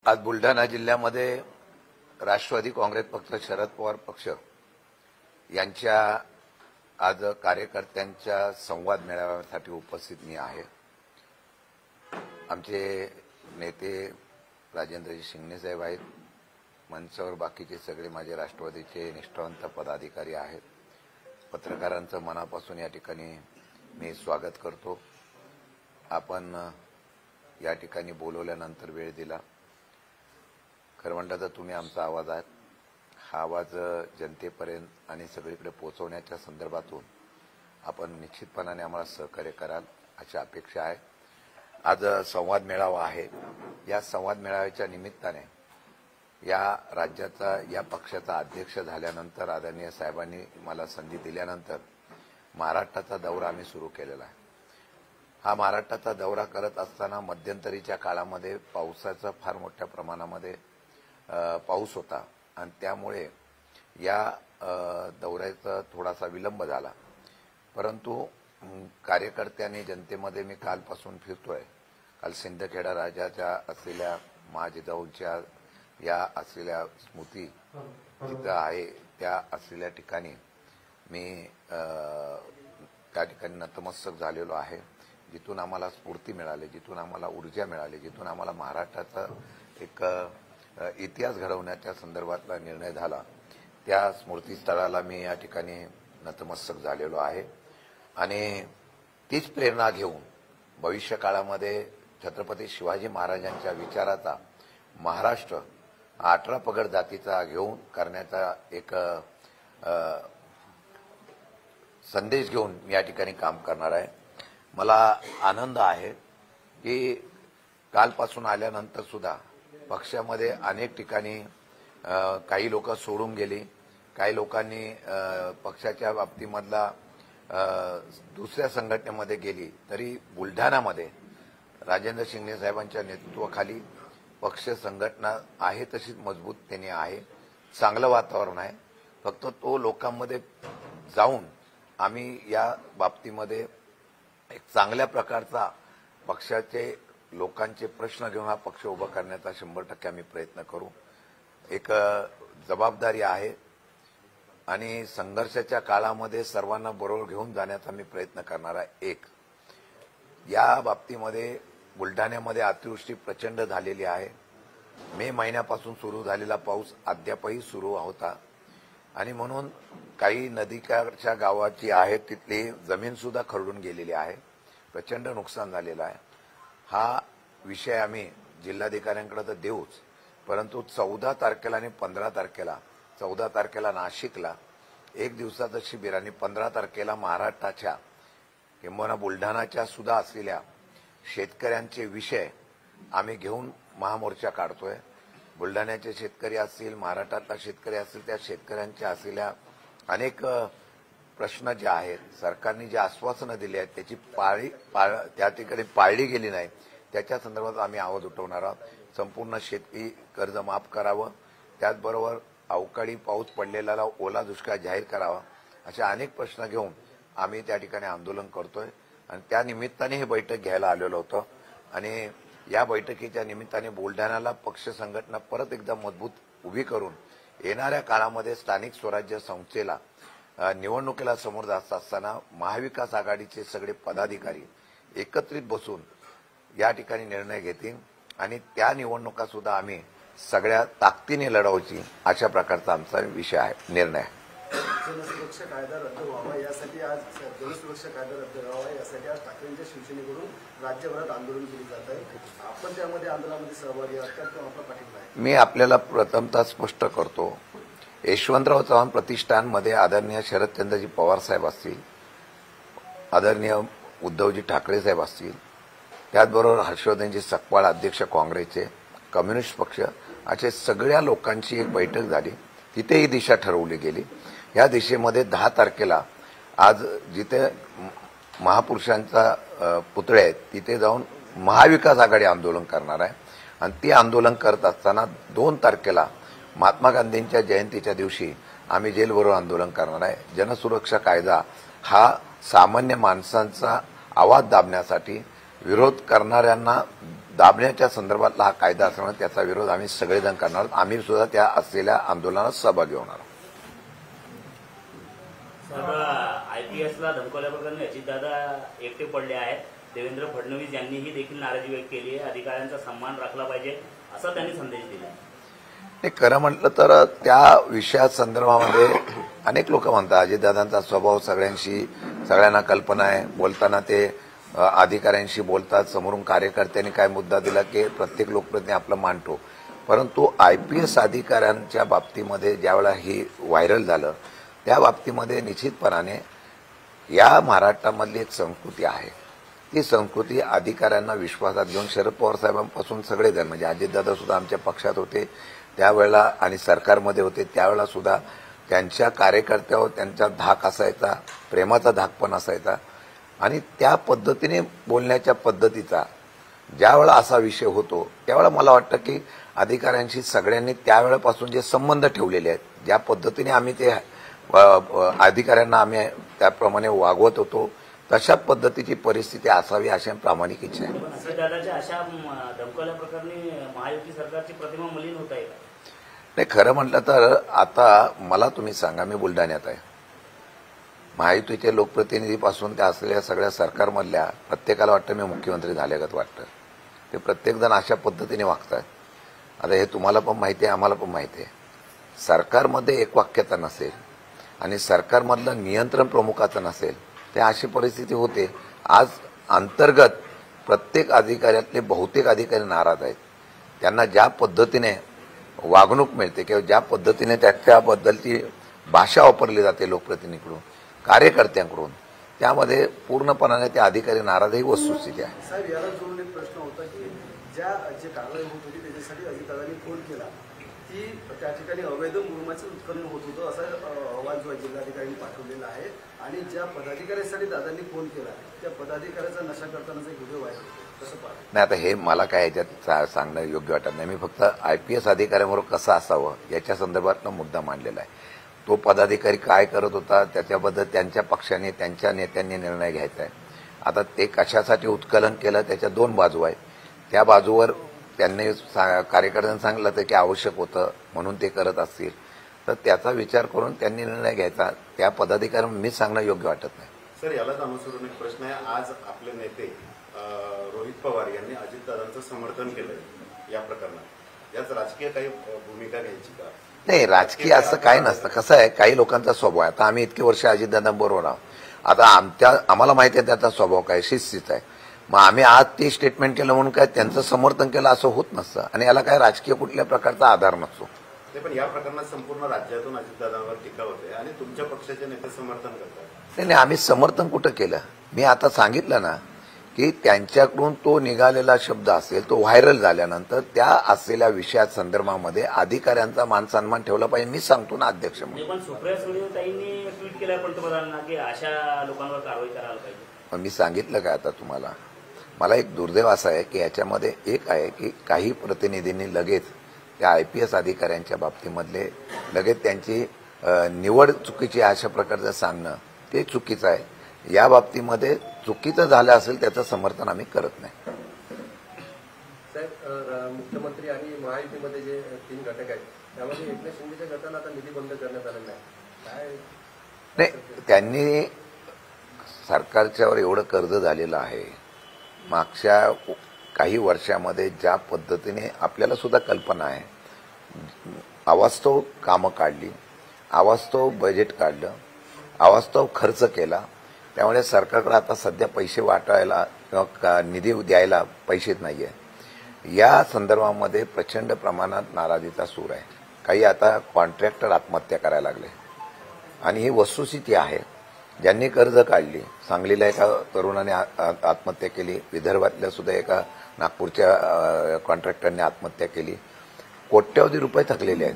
आज बुलढाणा जिल्ह्यामध्ये राष्ट्रवादी काँग्रेस पक्ष, शरद पवार पक्ष यांच्या आज कार्यकर्त्यांच्या संवाद मेळाव्यासाठी उपस्थित मी आहे। आमचे नेते राजेंद्रजी शिंगणे साहेब आहेत, मंचावर बाकीचे सगळे माझे राष्ट्रवादीचे निष्ठावंत पदाधिकारी आहेत। पत्रकारांचं मनापासून या ठिकाणी मी स्वागत करतो। आपण या ठिकाणी बोलवल्यानंतर वेळ दिला। खरवंडाचा तुम्ही आमचा आवाज आहात, हा आवाज जनतेपर्यंत आणि सगळीकडे पोहोचवण्याच्या संदर्भातून आपण निश्चितपणाने आम्हाला सहकार्य कराल अशी अपेक्षा आहे। आज संवाद मेळावा आहे। या संवाद मेळाव्याच्या निमित्ताने या राज्याचा, या पक्षाचा अध्यक्ष झाल्यानंतर आदरणीय साहेबांनी मला संधी दिल्यानंतर महाराष्ट्राचा दौरा आम्ही सुरू केलेला आहे। हा महाराष्ट्राचा दौरा करत असताना मध्यंतरीच्या काळामध्ये पावसाचा फार मोठ्या प्रमाणामध्ये पाऊस होता आणि त्यामुळे या दौऱ्याचा थोडासा विलंब झाला। परंतु कार्यकर्त्यांनी जनतेमध्ये मी कालपासून फिरतोय। काल सिंदखेडा राजाच्या असलेल्या महाजिजाऊंच्या या असलेल्या स्मृती जिथं आहे त्या असलेल्या ठिकाणी मी त्या ठिकाणी नतमस्तक झालेलो आहे, जिथून आम्हाला स्फूर्ती मिळाली, जिथून आम्हाला ऊर्जा मिळाली, जिथून आम्हाला महाराष्ट्राचा एक इतिहास घडवण्याच्या संदर्भातला निर्णय झाला। त्या स्मृतीस्थळाला मी या ठिकाणी नतमस्तक झालेलो आहे आणि तीच प्रेरणा घेऊन भविष्य काळामध्ये छत्रपती शिवाजी महाराजांच्या विचाराचा महाराष्ट्र 18 पगड जातीचा घेऊन करण्याचा एक संदेश घेऊन मी या ठिकाणी काम करणार आहे। मला आनंद आहे की कालपासून आल्यानंतर सुद्धा पक्षामध्ये अनेक ठिकाणी काही लोक सोडून गेली, काही लोकांनी पक्षाच्या बाबतीमधला दुसऱ्या संघटनेमध्ये गेली, तरी बुलढाणामध्ये राजेंद्र शिंगणे साहेबांच्या नेतृत्वाखाली पक्ष संघटना आहे तशीच मजबूततेने आहे। चांगलं वातावरण आहे। फक्त तो लोकांमध्ये जाऊन आम्ही या बाबतीमध्ये एक चांगल्या प्रकारचा पक्षाचे लोकांचे प्रश्न घेऊन हा पक्ष उभा करण्याचा 100% आम्ही प्रयत्न करू। एक जबाबदारी आहे आणि संघर्षाच्या काळामध्ये सर्वांना बरोबर घेऊन जाण्याचा मी प्रयत्न करणार आहे। एक या बाबतीमध्ये बुलढाण्यामध्ये अतिवृष्टी प्रचंड झालेली आहे। मे महिन्यापासून सुरू झालेला पाऊस अद्यापही सुरू होता आणि म्हणून काही नदीकाठच्या गावाची आहे तिथली जमीन सुद्धा खरडून गेलेली आहे, प्रचंड नुकसान झालेलं आहे। हा विषय आम्ही जिल्हाधिकाऱ्यांकडे तर देऊच, परंतु 14 तारखेला आणि 15 तारखेला, 14 तारखेला नाशिकला एक दिवसाचं शिबिर आणि 15 तारखेला महाराष्ट्राच्या किंवा बुलढाणाच्या सुद्धा असलेल्या शेतकऱ्यांचे विषय आम्ही घेऊन महामोर्चा काढतोय। बुलढाण्याचे शेतकरी असतील, महाराष्ट्रातला शेतकरी असतील, त्या शेतकऱ्यांच्या असलेल्या अनेक प्रश्न जे आहेत, सरकारने जे आश्वासनं दिली आहेत त्याची त्या ठिकाणी पाळली गेली नाही, त्याच्या संदर्भात आम्ही आवाज उठवणार आहोत। संपूर्ण शेती कर्ज माफ करावं, त्याचबरोबर अवकाळी पाऊस पडलेला ओला दुष्काळ जाहीर करावा, अशा अनेक प्रश्न घेऊन आम्ही त्या ठिकाणी आंदोलन करतोय आणि त्या निमित्ताने हे बैठक घ्यायला आलेलो होतो आणि या बैठकीच्या निमित्ताने बुलढाण्याला पक्ष संघटना परत एकदा मजबूत उभी करून येणाऱ्या काळामध्ये स्थानिक स्वराज्य संस्थेला निवडणुकीला समोर जात असताना महाविकास आघाडीचे सगळे पदाधिकारी एकत्रित बसून या ठिकाणी निर्णय घेतील आणि त्या निवडणुका सुद्धा आम्ही सगळ्या ताकदीने लढवायची अशा प्रकारचा आमचा विषय आहे, निर्णय आहे। जनसुरक्षा कायदा रद्द व्हावा यासाठी आज जनसुरक्षा कायदा रद्द व्हावा यासाठी आज ठाकरेंच्या शिवसेनेकडून राज्यभरात आंदोलन केले जात आहे। आपण त्यामध्ये आंदोलनामध्ये सहभागी आहात का, तो आपला पाठिंबा आहे? मी आपल्याला प्रथमतः स्पष्ट करतो, यशवंतराव चव्हाण प्रतिष्ठानमध्ये आदरणीय शरदचंद्रजी पवार साहेब असतील, आदरणीय उद्धवजी ठाकरे साहेब असतील, त्याचबरोबर हर्षवर्धनजी सकपाळ अध्यक्ष काँग्रेसचे, कम्युनिस्ट पक्ष, अशा सगळ्या लोकांची एक बैठक झाली। तिथे ही दिशा ठरवली गेली। या दिशेमध्ये 10 तारखेला आज जिथे महापुरुषांचा पुतळे आहेत तिथे जाऊन महाविकास आघाडी आंदोलन करणार आहे आणि ते आंदोलन करत असताना 2 तारखेला महात्मा गांधींच्या जयंतीच्या दिवशी आम्ही जेलभरो आंदोलन करणार आहे। जनसुरक्षा कायदा हा सामान्य माणसांचा आवाज दाबण्यासाठी, विरोध करणाऱ्यांना दाबण्याच्या संदर्भातला हा कायदा असल्यामुळे त्याचा विरोध आम्ही सगळेजण करणार आहोत. आम्ही सुद्धा त्या असलेल्या आंदोलनात सहभागी होणार आहोत. आयपीएसला धमकावल्याप्रकरणी अजितदादा एकटे पडले आहेत. देवेंद्र फडणवीस यांनीही देखील नाराजी व्यक्त केली आहे. अधिकाऱ्यांचा सन्मान राखला पाहिजे असा त्यांनी संदेश दिला. नाही, खरं म्हटलं तर त्या विषया संदर्भामध्ये अनेक लोक म्हणतात अजितदादांचा स्वभाव सगळ्यांना कल्पना आहे. बोलताना ते अधिकाऱ्यांशी बोलतात, समोरून कार्यकर्त्यांनी काय मुद्दा दिला की प्रत्येक लोकप्रतिनिधी आपलं मांडतो. परंतु आयपीएस अधिकाऱ्यांच्या बाबतीमध्ये ज्यावेळेला ही व्हायरल झालं त्या बाबतीमध्ये निश्चितपणाने या महाराष्ट्रामधली एक संस्कृती आहे. ती संस्कृती अधिकाऱ्यांना विश्वासात घेऊन शरद पवार साहेबांपासून सगळेजण म्हणजे अजितदादा सुद्धा आमच्या पक्षात होते त्यावेळेला आणि सरकारमध्ये होते त्यावेळेला सुद्धा त्यांच्या कार्यकर्त्यावर त्यांचा धाक असायचा, प्रेमाचा धाक पण असायचा. आणि त्या पद्धतीने बोलण्याच्या पद्धतीचा ज्यावेळेला असा विषय होतो त्यावेळेला मला वाटतं की अधिकाऱ्यांशी सगळ्यांनी त्यावेळेपासून जे संबंध ठेवलेले आहेत, ज्या पद्धतीने आम्ही ते अधिकाऱ्यांना आम्ही त्याप्रमाणे वागवत होतो तशा पद्धतीची परिस्थिती असावी अशी प्रामाणिक इच्छा आहे. अजितदादाच्या अशा धमकावल्या प्रकरणी महायुती सरकारची प्रतिमा मलिन होत आहे. नाही, खरं म्हटलं तर आता मला तुम्ही सांगा, मी बुलढाण्यात आहे. महायुतीच्या लोकप्रतिनिधीपासून त्या असलेल्या सगळ्या सरकारमधल्या प्रत्येकाला वाटतं मी मुख्यमंत्री झाल्यागत वाटतं. ते प्रत्येकजण अशा पद्धतीने वागतात. आता हे तुम्हाला पण माहिती आहे, आम्हाला पण माहिती आहे. सरकारमध्ये एकवाक्यता नसेल आणि सरकारमधलं नियंत्रण प्रमुखाचं नसेल ते अशी परिस्थिती होते. आज अंतर्गत प्रत्येक अधिकाऱ्यातले बहुतेक अधिकारी नाराज आहेत. त्यांना ज्या पद्धतीने वागणूक मिळते किंवा ज्या पद्धतीने त्याच्याबद्दलची भाषा वापरली जाते लोकप्रतिनिधीकडून कार्यकर्त्यांकडून त्यामध्ये पूर्णपणाने ते अधिकारी नाराज ही वस्तुस्थिती आहे. साहेब, याला जोडून एक प्रश्न होता की जे कारवाई होत होती त्याच्यासाठी अजितदादांनी फोन केला की त्या ठिकाणी अवैध मुरुमाचं उत्खनन होत होतं असा अहवाल जो जिल्हाधिकाऱ्यांनी पाठवलेला आहे आणि ज्या पदाधिकाऱ्यांसाठी दादांनी फोन केला त्या पदाधिकाऱ्याचा नशा करतानाचा व्हिडिओ व्हायरल होतो. कसं पाहतो? नाही, आता हे मला काय याच्यात सांगणं योग्य वाटत नाही. मी फक्त आयपीएस अधिकाऱ्यांबरोबर कसं असावं याच्या संदर्भातला मुद्दा मांडलेला आहे. तो पदाधिकारी काय करत होता त्याच्याबद्दल त्यांच्या पक्षाने त्यांच्या नेत्यांनी निर्णय घ्यायचा आहे. आता ते कशासाठी उत्कलन केलं त्याच्या दोन बाजू आहेत. त्या बाजूवर त्यांनी कार्यकर्त्यांनी सांगितलं होतं की आवश्यक होतं म्हणून ते करत असतील तर त्याचा विचार करून त्यांनी निर्णय घ्यायचा. त्या पदाधिकाऱ्यांना मी सांगणं योग्य वाटत नाही. सर, यालाच अनुसरून एक प्रश्न आहे. आज आपले नेते रोहित पवार यांनी अजितदादांचं समर्थन केलंय या प्रकरणात. याच राजकीय काही भूमिका घ्यायची का? नाही, राजकीय असं काय नसतं. कसं आहे, काही लोकांचा स्वभाव आहे. आता आम्ही इतकी वर्ष अजितदादांबरोबर आहोत. आता आम्हाला माहिती आहे त्याचा स्वभाव काय, शिस्तीचा आहे. मग आम्ही आज ते स्टेटमेंट केलं म्हणून काय त्यांचं समर्थन केलं असं होत नसतं आणि याला काय राजकीय कुठल्या प्रकारचा आधार नसतो. ते पण या प्रकरणात संपूर्ण राज्यातून अजितदादांवर टीका होते आणि तुमच्या पक्षाचे नेते समर्थन करतात. नाही, आम्ही समर्थन कुठं केलं? मी आता सांगितलं ना की त्यांच्याकडून तो निघालेला शब्द असेल तो व्हायरल झाल्यानंतर त्या असलेल्या विषया संदर्भामध्ये अधिकाऱ्यांचा मान सन्मान ठेवला पाहिजे. मी सांगतो ना अध्यक्ष म्हणून. पण सुप्रिया सुळेताईंनी ट्विट केलं पंतप्रधानांना की अशा लोकांवर कारवाई करायला पाहिजे. पण मी सांगितलं काय आता तुम्हाला, मला एक दुर्दैव असा आहे की याच्यामध्ये एक आहे की काही प्रतिनिधींनी लगेच त्या आयपीएस अधिकाऱ्यांच्या बाबतीमधले लगेच त्यांची निवड चुकीची अशा प्रकारचं सांगणं ते चुकीचं आहे. या बाबतीमध्ये चुकीचं झालं असेल त्याचं समर्थन आम्ही करत नाही. साहेब, मुख्यमंत्री आणि महायुतीमध्ये जे 3 घटक आहेत त्यामध्ये एकनाथ शिंदेच्या गटाला आता निधी बंद करण्यात आलेला आहे. नाही, त्यांनी सरकारच्यावर एवढं कर्ज झालेलं आहे मागच्या काही वर्षामध्ये ज्या पद्धतीने आपल्याला सुद्धा कल्पना आहे, अवास्तव कामं काढली, अवास्तव बजेट काढलं, अवास्तव खर्च केला. त्यामुळे सरकारकडे आता सध्या पैसे वाटायला किंवा निधी द्यायला पैसेच नाही आहे. या संदर्भामध्ये प्रचंड प्रमाणात नाराजीचा सूर आहे. काही आता कॉन्ट्रॅक्टर आत्महत्या करायला लागले आणि ही वस्तुस्थिती आहे. ज्यांनी कर्ज काढली, सांगलीला एका तरुणाने आत्महत्या केली, विदर्भातल्या सुद्धा एका नागपूरच्या कॉन्ट्रॅक्टरने आत्महत्या केली. कोट्यवधी रुपये थकलेले आहेत.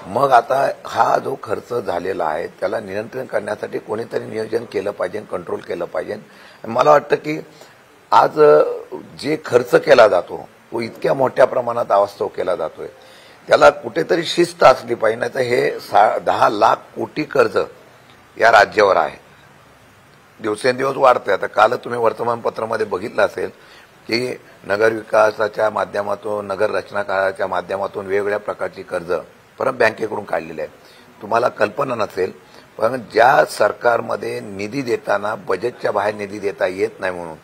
मग आता हा जो खर्च झालेला आहे त्याला नियंत्रण करण्यासाठी कोणीतरी नियोजन केलं पाहिजे, कंट्रोल केलं पाहिजे. मला वाटतं की आज जे खर्च केला जातो तो इतक्या मोठ्या प्रमाणात अवास्तव केला जातोय, त्याला कुठेतरी शिस्त असली पाहिजे. नाही तर हे 10 लाख कोटी कर्ज या राज्यावर आहे, दिवसेंदिवस वाढतंय. आता काल तुम्ही वर्तमानपत्रामध्ये बघितलं असेल की नगर विकासाच्या माध्यमातून, नगर रचनाकाराच्या माध्यमातून वेगवेगळ्या प्रकारची कर्ज परत बँकेकडून काढलेली आहे। तुम्हाला कल्पना नसेल, पण ज्या सरकारमध्ये निधी देताना बजेटच्या बाहेर निधी देता येत नाही म्हणून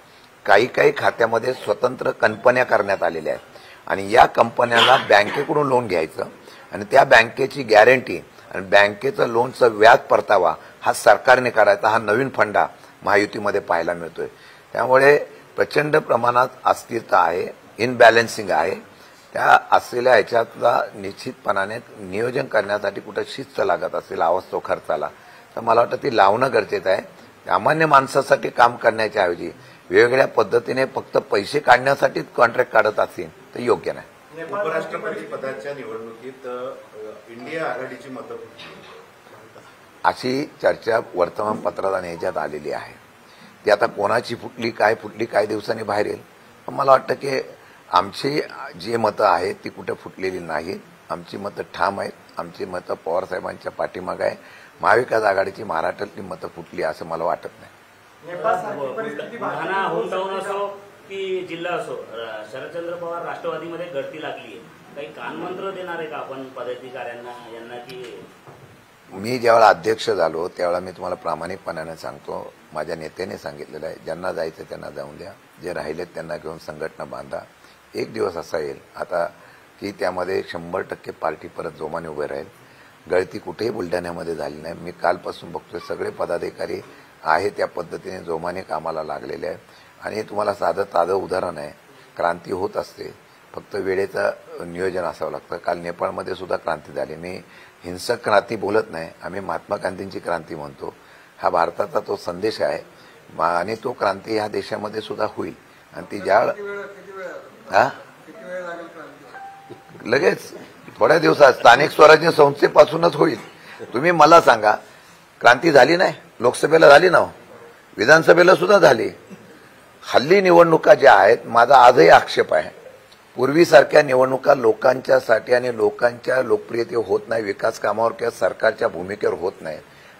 काही खात्यामध्ये स्वतंत्र कंपन्या करण्यात आलेल्या आहेत आणि या कंपन्याला बँकेकडून लोन घ्यायचं आणि त्या बँकेची गॅरंटी आणि बँकेचं लोनचं व्याज परतावा हा सरकारने करायचा, हा नवीन फंडा महायुतीमध्ये पाहायला मिळतोय। त्यामुळे प्रचंड प्रमाणात अस्थिरता आहे, इनबॅलन्सिंग आहे। त्या असलेल्या ह्याच्यातला निश्चितपणाने नियोजन करण्यासाठी कुठं शिस्त लागत असेल आवाज तो खर्चाला, तर मला वाटतं ती लावणं गरजेचं आहे। सामान्य माणसासाठी काम करण्याच्या ऐवजी वेगवेगळ्या पद्धतीने फक्त पैसे काढण्यासाठीच कॉन्ट्रॅक्ट काढत असेल तर योग्य नाही। उपराष्ट्रपती पदाच्या निवडणुकीत इंडिया आघाडीची मतं अशी चर्चा वर्तमानपत्रात आणि ह्याच्यात आलेली आहे। ती आता कोणाची फुटली काय दिवसांनी बाहेर येईल। पण मला वाटतं की आमची जी मतं आहेत ती कुठे फुटलेली नाहीत, आमची मतं ठाम आहेत, आमची मतं पवारसाहेबांच्या पाठीमागे आहे। महाविकास आघाडीची महाराष्ट्रातली मतं फुटली असं मला वाटत नाही। बुलढाणा होमटाऊन असो की जिल्हा असो, शरदचंद्र पवार राष्ट्रवादीमध्ये गळती लागली आहे, काही कानमंत्र देणार आहे का आपण पदाधिकाऱ्यांना यांना? की मी ज्यावेळेला अध्यक्ष झालो त्यावेळेला मी तुम्हाला प्रामाणिकपणाने सांगतो, माझ्या नेत्याने सांगितलेलं आहे, ज्यांना जायचं त्यांना जाऊन द्या, जे राहिलेत त्यांना घेऊन संघटना बांधा। एक दिवस असा येईल आता की त्यामध्ये 100% पार्टी परत जोमाने उभे राहील। गळती कुठेही बुलढाण्यामध्ये झाली नाही। मी कालपासून बघतोय सगळे पदाधिकारी आहे त्या पद्धतीने जोमाने कामाला लागलेले आहेत आणि तुम्हाला साधं ताजं उदाहरण आहे, क्रांती होत असते, फक्त वेळेचं नियोजन असावं लागतं। काल नेपाळमध्ये सुद्धा क्रांती झाली। मी हिंसक क्रांती बोलत नाही, आम्ही महात्मा गांधींची क्रांती म्हणतो। हा भारताचा तो संदेश आहे आणि तो क्रांती ह्या देशामध्ये सुद्धा होईल आणि ती ज्या लगेच थोड्या दिवसात स्थानिक स्वराज्य संस्थेपासूनच होईल। तुम्ही मला सांगा, क्रांती झाली नाही? लोकसभेला झाली ना, विधानसभेला सुद्धा झाली। हल्ली निवडणुका ज्या आहेत, माझा आजही आक्षेप आहे, पूर्वीसारख्या निवडणुका लोकांच्यासाठी आणि लोकांच्या लोकप्रियते होत नाही, विकास कामावर किंवा सरकारच्या भूमिकेवर होत नाही।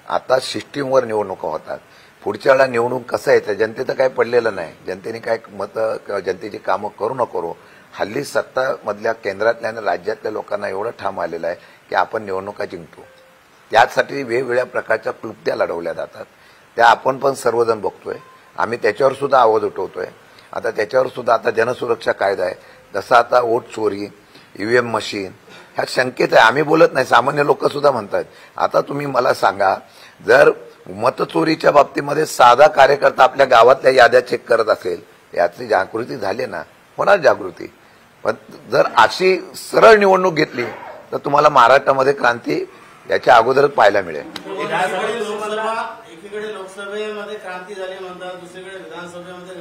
आता सिस्टीमवर निवडणुका होतात। पुढच्या वेळेला निवडणूक कसं यायचं, जनतेचं काही पडलेलं नाही, जनतेने काय मतं किंवा जनतेची कामं करू न करू, हल्ली सत्तामधल्या केंद्रातल्या आणि राज्यातल्या लोकांना एवढं ठाम आलेलं आहे की आपण निवडणुका जिंकतो। त्यासाठी वेगवेगळ्या प्रकारच्या क्लुप्त्या लढवल्या जातात, त्या आपण पण सर्वजण बघतोय। आम्ही त्याच्यावर सुद्धा आवाज उठवतोय। आता त्याच्यावर सुद्धा आता जनसुरक्षा कायदा आहे, जसं आता वोट चोरी, ईव्हीएम मशीन ह्या शंकेत आहे, आम्ही बोलत नाही, सामान्य लोक सुद्धा म्हणतात। आता तुम्ही मला सांगा, जर मतचोरीच्या बाबतीमध्ये साधा कार्यकर्ता आपल्या गावातल्या याद्या चेक करत असेल, याची जागृती झाली ना, होणार जागृती। पण जर अशी सरळ निवडणूक घेतली तर तुम्हाला महाराष्ट्रामध्ये क्रांती याच्या अगोदरच पाहायला मिळेल। एकीकडे लोकसभेमध्ये क्रांती झाली म्हणतात, दुसरीकडे विधानसभेमध्ये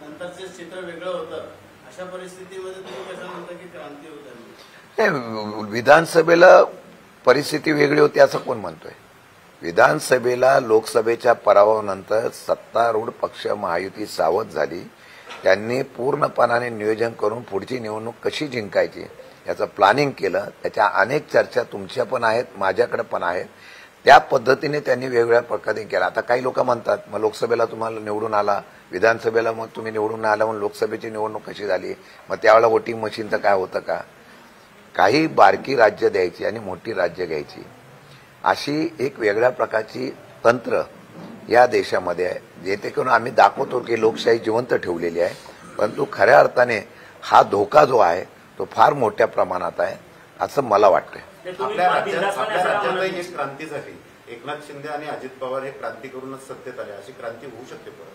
नंतरचे चित्र वेगळं होतं। अशा परिस्थितीमध्ये तुम्ही कसं म्हणता की क्रांती होत नाही? विधानसभेला परिस्थिती वेगळी होती असं कोण म्हणतोय? विधानसभेला लोकसभेच्या पराभवानंतर सत्तारूढ पक्ष महायुती सावध झाली। त्यांनी पूर्णपणाने नियोजन करून पुढची निवडणूक कशी जिंकायची याचं प्लॅनिंग केलं। त्याच्या अनेक चर्चा तुमच्या पण आहेत, माझ्याकडे पण आहेत। त्या पद्धतीने त्यांनी वेगवेगळ्या प्रकारे केला। आता काही लोक म्हणतात, मग लोकसभेला तुम्हाला निवडून आला, विधानसभेला मग तुम्ही निवडून आला म्हणून लोकसभेची निवडणूक कशी झाली, मग त्यावेळेला वोटिंग मशीनचं काय होतं का? काही बारकी राज्य द्यायची आणि मोठी राज्य घ्यायची, अशी एक वेगळ्या प्रकारची तंत्र या देशामध्ये आहे, जेणेकरून आम्ही दाखवतो की लोकशाही जिवंत ठेवलेली आहे। परंतु खऱ्या अर्थाने हा धोका जो आहे तो फार मोठ्या प्रमाणात आहे असं मला वाटतंय। आपल्या राज्यातही एक क्रांती झाली, एकनाथ शिंदे आणि अजित पवार हे क्रांती करूनच सत्तेत आले, अशी क्रांती होऊ शकते परत?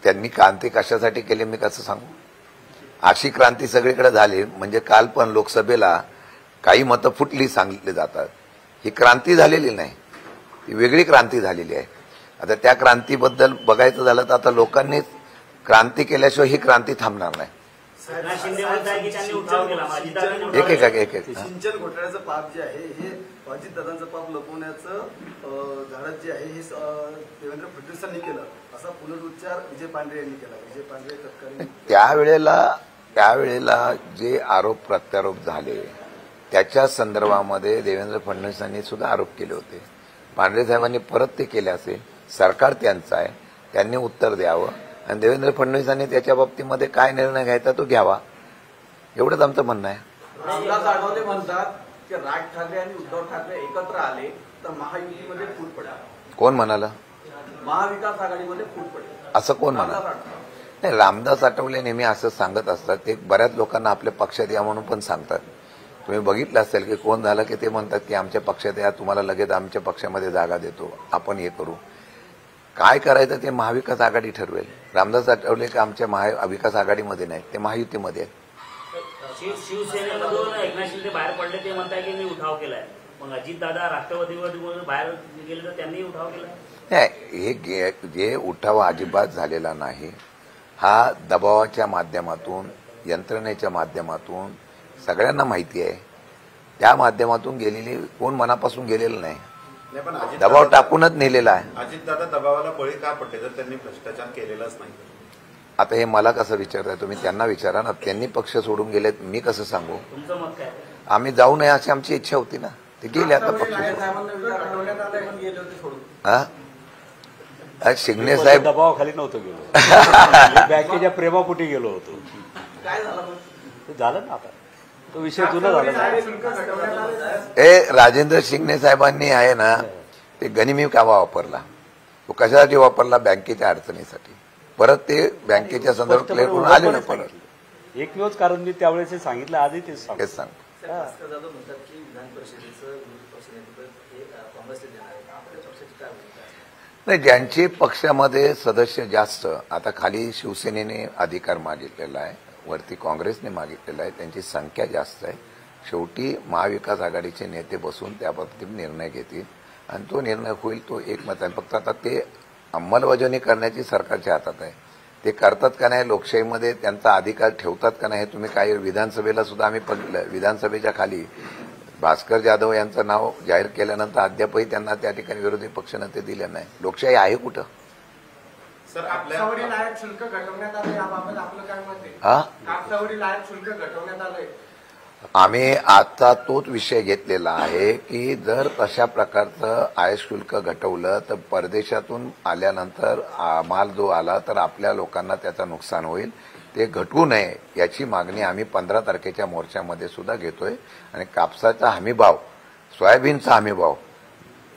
त्यांनी क्रांती कशासाठी केली मी कसं सांगू? अशी क्रांती सगळीकडे झाली म्हणजे काल पण लोकसभेला काही मतं फुटली सांगितले जातात, ही क्रांती झालेली नाही, ही वेगळी क्रांती झालेली आहे। आता त्या क्रांतीबद्दल बघायचं झालं तर आता लोकांनी क्रांती केल्याशिवाय ही क्रांती थांबणार नाही। एक सिंचन घोटाळ्याचं पाप जे आहे हे अजितदादांचं पाप लपवण्याचं धाडस जे आहे हे देवेंद्र फडणवीसांनी केलं, असा पुनरुच्चार विजय पांढरे यांनी केला। विजय पांढरे तत्कालीन त्यावेळेला जे आरोप प्रत्यारोप झाले त्याच्या संदर्भामध्ये देवेंद्र फडणवीसांनी सुद्धा आरोप केले होते। पांढरे साहेबांनी परत ते केले असेल, सरकार त्यांचं आहे, त्यांनी उत्तर द्यावं। आणि देवेंद्र फडणवीसांनी त्याच्या बाबतीमध्ये काय निर्णय घ्यायचा तो घ्यावा, एवढंच आमचं म्हणणं आहे. रामदास आठवले म्हणतात की राज ठाकरे आणि उद्धव ठाकरे एकत्र आले तर महायुतीमध्ये फूट पडेल. कोण म्हणाला? महाविकास आघाडीमध्ये फूट पडेल असं कोण म्हणाला? रामदास आठवले. नाही, रामदास आठवले नेहमी असं सांगत असतात. ते बऱ्याच लोकांना आपल्या पक्षात या म्हणून पण सांगतात. तुम्ही बघितलं असेल की कोण झालं की ते म्हणतात की आमच्या पक्षात या, तुम्हाला लगेच आमच्या पक्षामध्ये जागा देतो, आपण हे करू. काय करायचं ते महाविकास आघाडी ठरवेल. रामदास आठवले की आमच्या महाविकास आघाडीमध्ये नाही, ते महायुतीमध्ये आहेत. शिवसेनेमधून एकनाथ शिंदे बाहेर पडले, ते म्हणताय की मी उठाव केलाय. मग अजितदादा राष्ट्रवादीमधून बाहेर गेले तर त्यांनी उठाव केलाय. नाही, हे जे उठाव अजिबात झालेला नाही. हा दबावाच्या माध्यमातून, यंत्रणेच्या माध्यमातून, सगळ्यांना माहिती आहे, त्या माध्यमातून गेलेली, कोण मनापासून गेलेलं नाही. नाही, पण दबाव टाकूनच नेलेला आहे. अजितदादा दबावाला बळी का पडले जर त्यांनी भ्रष्टाचार केलेलाच नाही? आता हे मला कसं विचारताय तुम्ही? त्यांना विचारा ना. त्यांनी पक्ष सोडून गेलेत, मी कसं सांगू? तुमचं मत काय? आम्ही जाऊ नये अशी आमची इच्छा होती ना. ते गेले आता पक्ष सोडून. साहेबांना विचारण्यात आलं पण गेले होते सोडून. हा, शिंगणे साहेब दबावाखाली नव्हतो गेलो, बँकेच्या प्रेमापोटी गेलो होतो. काय झालं मग? ते झालं ना, आता तो विषय जुना झाला ना. शुल्क घटवण्यात आलं. हे राजेंद्र शिंगणे साहेबांनी आहे ना, ते गनिमी कावा वापरला. तो कशासाठी वापरला? बँकेच्या अडचणीसाठी. परत ते बँकेच्या संदर्भात क्लिअर करून आले ना परत. एकमेवच कारण मी त्यावेळेस सांगितलं, आजही तेच सांगतो. हेच सांग. भास्कर जाधव म्हणतात की विधान परिषदेचं विरोधी पक्षनेतेपद हे काँग्रेसला देणार आहे. आपल्या पक्षाची काय भूमिका आहे? नाही, ज्यांचे पक्षामध्ये सदस्य जास्त, आता खाली शिवसेनेने अधिकार मागितलेला आहे, वरती काँग्रेसने मागितलेला आहे, त्यांची संख्या जास्त आहे. शेवटी महाविकास आघाडीचे नेते बसून त्याबाबतीत निर्णय घेतील आणि तो निर्णय होईल, तो एकमत आहे. फक्त आता ते अंमलबजावणी करण्याची सरकारच्या हातात आहे. ते करतात का नाही, लोकशाहीमध्ये त्यांचा अधिकार ठेवतात का नाही, हे तुम्ही काही विधानसभेला सुद्धा आम्ही बघितलं. विधानसभेच्या खाली भास्कर जाधव यांचं नाव जाहीर केल्यानंतर अद्यापही त्यांना त्या ठिकाणी विरोधी पक्षनेते दिले नाही. लोकशाही आहे कुठं? सर, आपल्या कापसावरील आयात शुल्क घटवण्यात आलं, याबाबत आपलं काय मत आहे? हा, कापसावरील आयात शुल्क घटवण्यात आलंय. आम्ही आता तोच विषय घेतलेला आहे की जर तशा प्रकारचं आयात शुल्क घटवलं तर परदेशातून आल्यानंतर माल जो आला तर आपल्या लोकांना त्याचं नुकसान होईल. ते घटवू नये याची मागणी आम्ही 15 तारखेच्या मोर्चामध्ये सुद्धा घेतोय. आणि कापसाचा हमीभाव, सोयाबीनचा हमीभाव,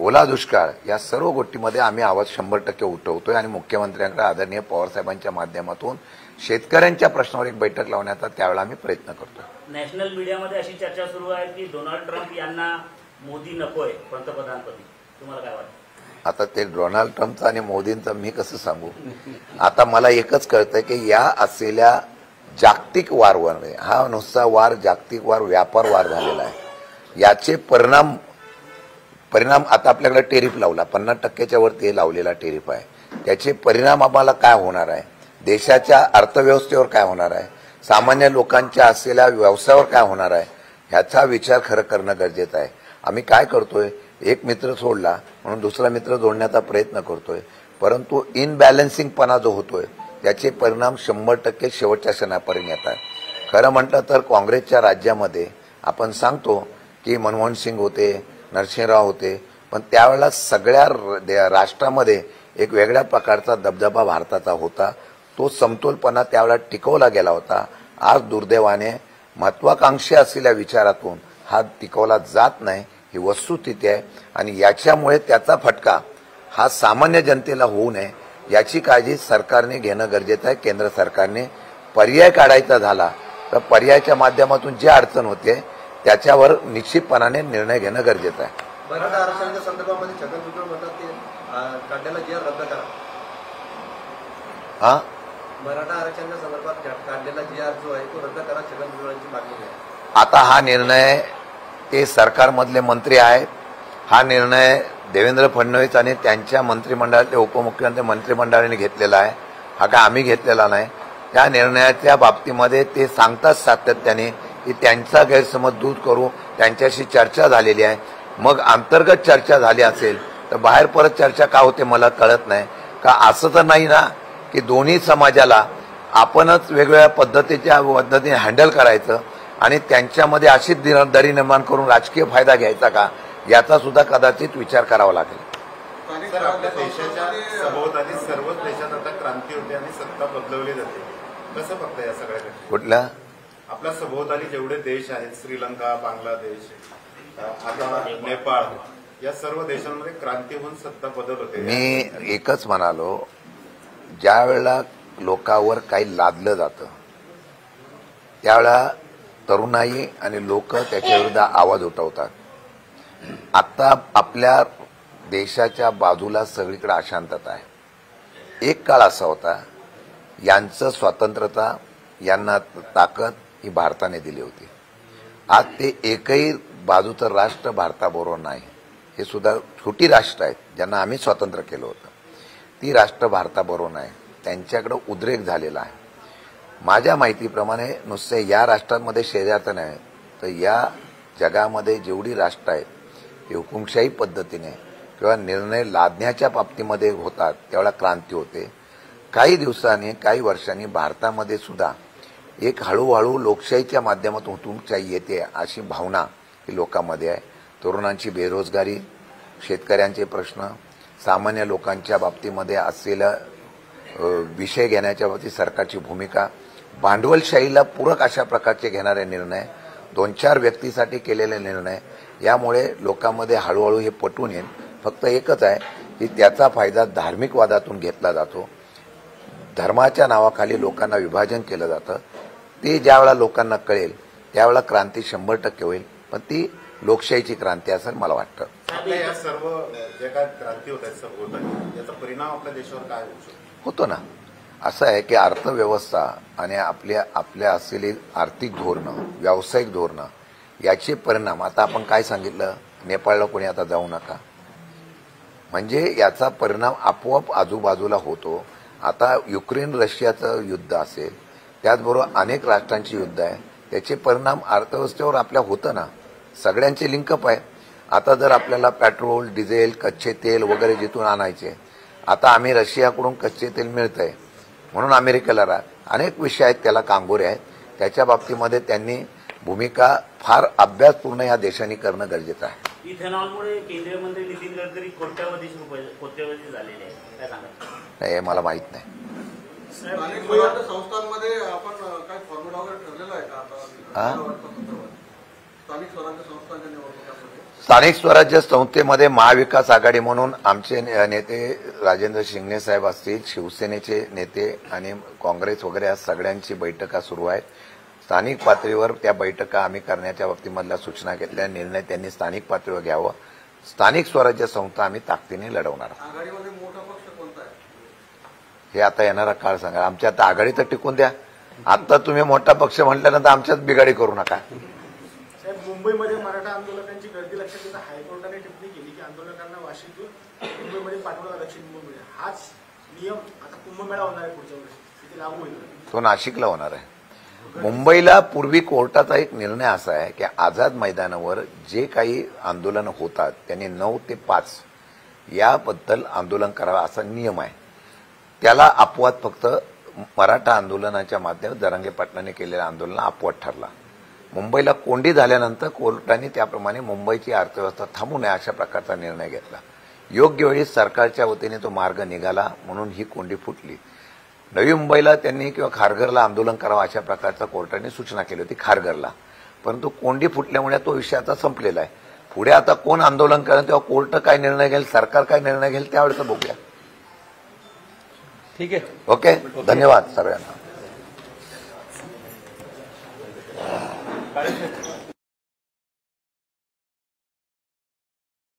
ओला दुष्काळ, या सर्व गोष्टीमध्ये आम्ही आवाज 100% उठवतोय. आणि मुख्यमंत्र्यांकडे आदरणीय पवारसाहेबांच्या माध्यमातून शेतकऱ्यांच्या प्रश्नावर एक बैठक लावण्याचा त्यावेळेला आम्ही प्रयत्न करतोय. नॅशनल मीडियामध्ये अशी चर्चा सुरू आहे की डोनाल्ड ट्रम्प यांना मोदी नकोय पंतप्रधानपदी. तुम्हाला काय वाटतं? आता ते डोनाल्ड ट्रम्पचं आणि मोदींचं मी कसं सांगू? आता मला एकच कळतंय की या असलेल्या जागतिक वारवर, हा नुसता वार जागतिक वार, व्यापार वार झालेला आहे. याचे परिणाम आता आपल्याकडे टेरिफ लावला, 50%च्या वरती लावलेला टेरिफ आहे. त्याचे परिणाम आम्हाला काय होणार आहे, देशाच्या अर्थव्यवस्थेवर काय होणार आहे, सामान्य लोकांच्या असलेल्या व्यवसायावर काय होणार आहे, ह्याचा विचार खरं करणं गरजेचं आहे. आम्ही काय करतोय, एक मित्र सोडला म्हणून दुसरा मित्र जोडण्याचा प्रयत्न करतोय, परंतु इनबॅलन्सिंगपणा जो होतोय त्याचे परिणाम 100% शेवटच्या क्षणापर्यंत येतात. खरं म्हटलं तर काँग्रेसच्या राज्यामध्ये आपण सांगतो की मनमोहन सिंग होते, नरसिंहराव होते, पण त्यावेळेला सगळ्या राष्ट्रामध्ये एक वेगळ्या प्रकारचा दबदबा भारताचा होता. तो समतोलपणा त्यावेळेला टिकवला गेला होता. आज दुर्दैवाने महत्वाकांक्षी असलेल्या विचारातून हा टिकवला जात नाही, ही वस्तुस्थिती आहे. आणि याच्यामुळे त्याचा फटका हा सामान्य जनतेला होऊ नये याची काळजी सरकारने घेणं गरजेचं आहे. केंद्र सरकारने पर्याय काढायचा झाला तर पर्यायाच्या माध्यमातून जी अडचण होते त्याच्यावर निश्चितपणाने निर्णय घेणं गरजेचं आहे. मराठा आरक्षणाच्या संदर्भामध्ये छगन भुजबळ म्हणतात की काढलेला जी रद्द करा. हा, मराठा आरक्षणाच्या संदर्भात काढलेला जी जो आहे तो रद्द करा, छगन भुजबळांची मागणी आहे. आता हा निर्णय ते सरकारमधले मंत्री आहेत. हा निर्णय देवेंद्र फडणवीस आणि त्यांच्या मंत्रिमंडळातले उपमुख्यमंत्री मंत्रिमंडळाने घेतलेला आहे. हा काय आम्ही घेतलेला नाही. त्या निर्णयाच्या बाबतीमध्ये ते सांगतात सातत्याने की त्यांचा गैरसमज दूर करू, त्यांच्याशी चर्चा झालेली आहे. मग अंतर्गत चर्चा झाली असेल तर बाहेर परत चर्चा का होते मला कळत नाही. का असं तर नाही ना की दोन्ही समाजाला आपणच वेगवेगळ्या पद्धतीने हँडल करायचं आणि त्यांच्यामध्ये अशीच दरी निर्माण करून राजकीय फायदा घ्यायचा का, याचा सुद्धा कदाचित विचार करावा लागेल. सर, आपल्या देशाच्या सभोवताली सर्वच देशात आता क्रांती होते आणि सत्ता नोंदवली जाते. कसं बघता या सगळ्या गोष्टी? कुठल्या आपल्या सभोवताली जेवढे देश आहेत, श्रीलंका, बांगलादेश, आता नेपाळ, या सर्व देशांमध्ये क्रांती होऊन सत्ता बदल होते. मी एकच म्हणालो, ज्या वेळेला लोकांवर काही लादलं जातं त्यावेळेला तरुणाई आणि लोक त्याच्या विरुद्ध आवाज उठवतात. आता आपल्या देशाच्या बाजूला सगळीकडे अशांतता आहे. एक काळ असा होता, यांचं स्वातंत्र्यता, यांना ताकद ही भारताने दिली होती. आज ते एकही बाजूचं राष्ट्र भारताबरोबर नाही. हे सुद्धा छोटी राष्ट्र आहेत, ज्यांना आम्ही स्वातंत्र्य केलं होतं, ती राष्ट्र भारताबरोबर नाही. त्यांच्याकडे उद्रेक झालेला आहे. माझ्या माहितीप्रमाणे नुसते या राष्ट्रांमध्ये शेजारचं नाही, तर या जगामध्ये जेवढी राष्ट्र आहेत ते हुकुमशाही पद्धतीने किंवा निर्णय लादण्याच्या बाबतीमध्ये होतात, त्यावेळेला क्रांती होते. काही दिवसांनी, काही वर्षांनी भारतामध्ये सुद्धा एक हळूहळू लोकशाहीच्या माध्यमातून हुकुमशाही येते अशी भावना ही लोकांमध्ये आहे. तरुणांची बेरोजगारी, शेतकऱ्यांचे प्रश्न, सामान्य लोकांच्या बाबतीमध्ये असलेला विषय घेण्याच्या बाबतीत सरकारची भूमिका, भांडवलशाहीला पूरक अशा प्रकारचे घेणारे निर्णय, 2-4 व्यक्तीसाठी केलेले निर्णय, यामुळे लोकांमध्ये हळूहळू हे पटून येईल. फक्त एकच आहे की त्याचा फायदा धार्मिक वादातून घेतला जातो. धर्माच्या नावाखाली लोकांना विभाजन केलं जातं. ते ज्यावेळेला लोकांना कळेल त्यावेळेला क्रांती 100% होईल, पण ती लोकशाहीची क्रांती असेल मला वाटतं. आपल्या या सर्व जे काय क्रांती होत आहेत सभोवताली, याचा परिणाम आपल्या देशावर काय होऊ शकतो? होतो ना. असं आहे की अर्थव्यवस्था आणि आपल्या असलेली आर्थिक धोरणं, व्यावसायिक धोरणं, याचे परिणाम आता आपण काय सांगितलं, नेपाळला कोणी आता जाऊ नका, म्हणजे याचा परिणाम आपोआप आजूबाजूला होतो. आता युक्रेन रशियाचं युद्ध असेल, त्याचबरोबर अनेक राष्ट्रांची युद्ध आहे, त्याचे परिणाम अर्थव्यवस्थेवर आपल्या होतं ना. सगळ्यांचे लिंकअप आहे. आता जर आपल्याला पेट्रोल, डिझेल, कच्चे तेल वगैरे जिथून आणायचे, आता आम्ही रशियाकडून कच्चे तेल मिळतंय म्हणून अमेरिकेला अनेक विषय आहेत, त्याला कांगोरे आहेत. त्याच्या बाबतीमध्ये त्यांनी भूमिका फार अभ्यासपूर्ण या देशांनी करणं गरजेचं आहे. इथेनॉलमुळे केंद्रीय मंत्री नितीन गडकरी कोट्यवधी झालेले आहेत, काय सांगा? हे मला माहित नाही. संस्थांमध्ये आपण काय फॉर्म्युला वगैरे ठरलेला आहे का आता स्थानिक स्वराज्य संस्थांच्या निवडणुकांमध्ये? स्थानिक स्वराज्य संस्थेमध्ये महाविकास आघाडी म्हणून आमचे नेते राजेंद्र शिंगणे साहेब असतील, शिवसेनेचे नेते आणि काँग्रेस वगैरे या सगळ्यांची बैठका सुरू आहेत. स्थानिक पातळीवर त्या बैठका आम्ही करण्याच्या बाबतीमधल्या सूचना घेतल्या. निर्णय त्यांनी स्थानिक पातळीवर घ्यावा. स्थानिक स्वराज्य संस्था आम्ही ताकदीने लढवणार आहोत. आघाडीमध्ये मोठा पक्ष कोणता आहे हे आता येणारा काळ सांगा. आमच्या आता आघाडी तर टिकून द्या. आता तुम्ही मोठा पक्ष म्हटल्यानंतर आमच्यात बिघाडी करू नका. साहेब, मुंबईमध्ये मराठा आंदोलकांची गर्दी लक्षात घेता हायकोर्टाने टिप्पणी केली की आंदोलकांना वाशीतून मुंबईमध्ये पाठवला दक्षिण मुंबईमध्ये. हाच नियम आता कुंभमेळा होणार आहे पुढच्या वर्षी, तिथे लागू होईल. तो नाशिकला होणार आहे. मुंबईला पूर्वी कोर्टाचा एक निर्णय असा आहे की आझाद मैदानावर जे काही आंदोलन होतात त्यांनी 9 ते 5 याबद्दल आंदोलन करावं असा नियम आहे. त्याला अपवाद फक्त मराठा आंदोलनाच्या माध्यमात जरांगे पाटलांनी केलेल्या आंदोलनाला अपवाद ठरला. मुंबईला कोंडी झाल्यानंतर कोर्टाने त्याप्रमाणे मुंबईची अर्थव्यवस्था थांबू नये अशा प्रकारचा निर्णय घेतला. योग्य वेळी सरकारच्या वतीने तो मार्ग निघाला म्हणून ही कोंडी फुटली. नवी मुंबईला त्यांनी किंवा खारघरला आंदोलन करावं अशा प्रकारचा कोर्टाने सूचना केली होती खारघरला, परंतु कोंडी फुटल्यामुळे तो विषय आता संपलेला आहे. पुढे आता कोण आंदोलन करेल तेव्हा कोर्ट काय निर्णय घेईल, सरकार काय निर्णय घेईल त्यावेळेस बघूया. ठीक आहे. ओके, धन्यवाद सगळ्यांना.